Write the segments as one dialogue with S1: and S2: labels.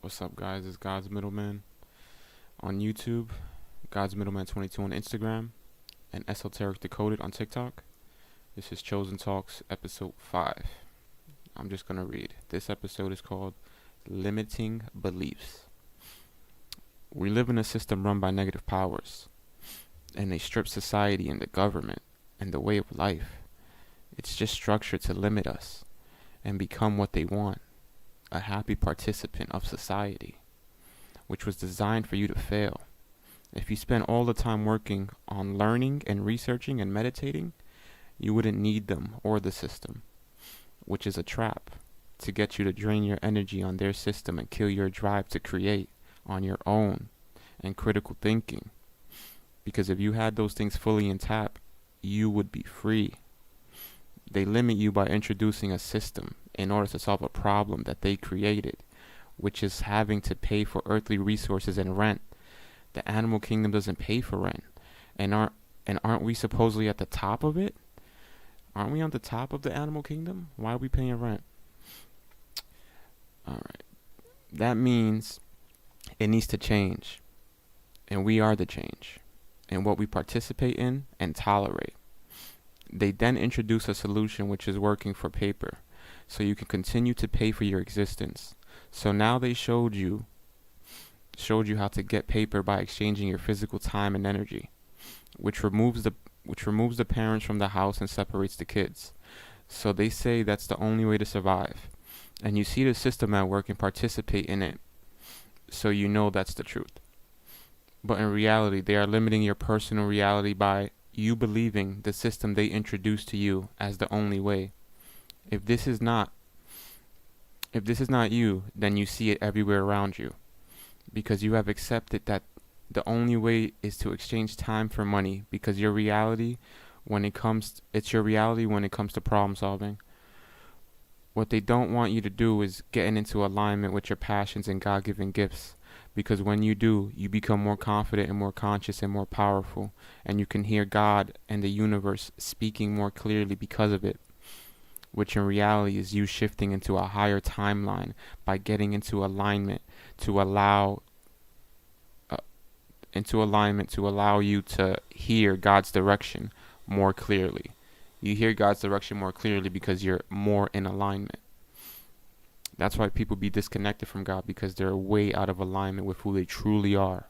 S1: What's up, guys? It's God's Middleman on YouTube, God's Middleman 22 on Instagram, and Esoteric Decoded on TikTok. This is Chosen Talks, episode 5. I'm just going to read. This episode is called Limiting Beliefs. We live in a system run by negative powers, and they strip society and the government and the way of life. It's just structured to limit us and become what they want. A happy participant of society, which was designed for you to fail. If you spent all the time working on learning and researching and meditating, you wouldn't need them or the system, which is a trap to get you to drain your energy on their system and kill your drive to create on your own and critical thinking. Because if you had those things fully intact, you would be free. They limit you by introducing a system in order to solve a problem that they created, which is having to pay for earthly resources and rent. The animal kingdom doesn't pay for rent. And aren't we supposedly at the top of it? Aren't we on the top of the animal kingdom? Why are we paying rent? Alright. That means it needs to change. And we are the change in what we participate in and tolerate. They then introduce a solution which is working for paper, so you can continue to pay for your existence. So now they showed you how to get paper by exchanging your physical time and energy, which removes the parents from the house and separates the kids. So they say that's the only way to survive. And you see the system at work and participate in it, so you know that's the truth. But in reality, they are limiting your personal reality by you believing the system they introduced to you as the only way. If this is not you, then you see it everywhere around you, because you have accepted that the only way is to exchange time for money, because it's your reality when it comes to problem solving. What they don't want you to do is getting into alignment with your passions and God-given gifts. Because when you do, you become more confident and more conscious and more powerful. And you can hear God and the universe speaking more clearly because of it. Which in reality is you shifting into a higher timeline by getting into alignment to allow you to hear God's direction more clearly. You hear God's direction more clearly because you're more in alignment. That's why people be disconnected from God, because they're way out of alignment with who they truly are.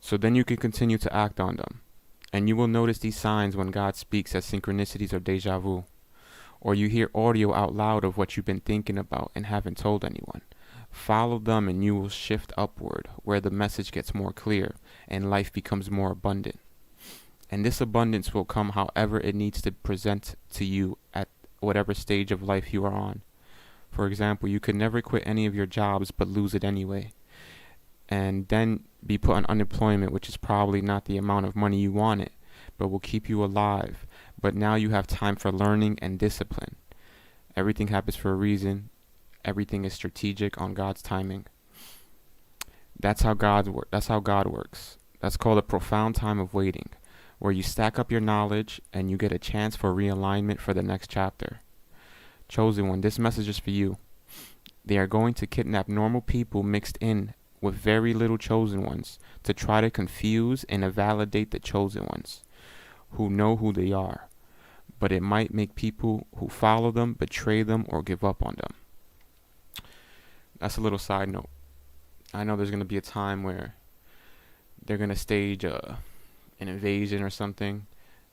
S1: So then you can continue to act on them. And you will notice these signs when God speaks as synchronicities or deja vu. Or you hear audio out loud of what you've been thinking about and haven't told anyone. Follow them and you will shift upward, where the message gets more clear and life becomes more abundant. And this abundance will come however it needs to present to you at whatever stage of life you are on. For example, you could never quit any of your jobs but lose it anyway, and then be put on unemployment, which is probably not the amount of money you wanted, but will keep you alive. But now you have time for learning and discipline. Everything happens for a reason. Everything is strategic on God's timing. That's how God works. That's called a profound time of waiting, where you stack up your knowledge and you get a chance for realignment for the next chapter. Chosen one, this message is for you. They are going to kidnap normal people mixed in with very little chosen ones to try to confuse and invalidate the chosen ones who know who they are. But it might make people who follow them betray them or give up on them. That's a little side note. I know there's going to be a time where they're going to stage an invasion or something,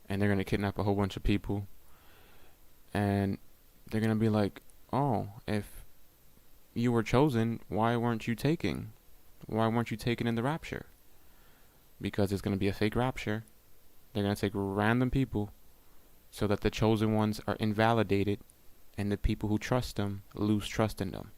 S1: and they're going to kidnap a whole bunch of people, and they're going to be like, oh, if you were chosen, why weren't you taken in the rapture? Because it's going to be a fake rapture. They're going to take random people so that the chosen ones are invalidated and the people who trust them lose trust in them.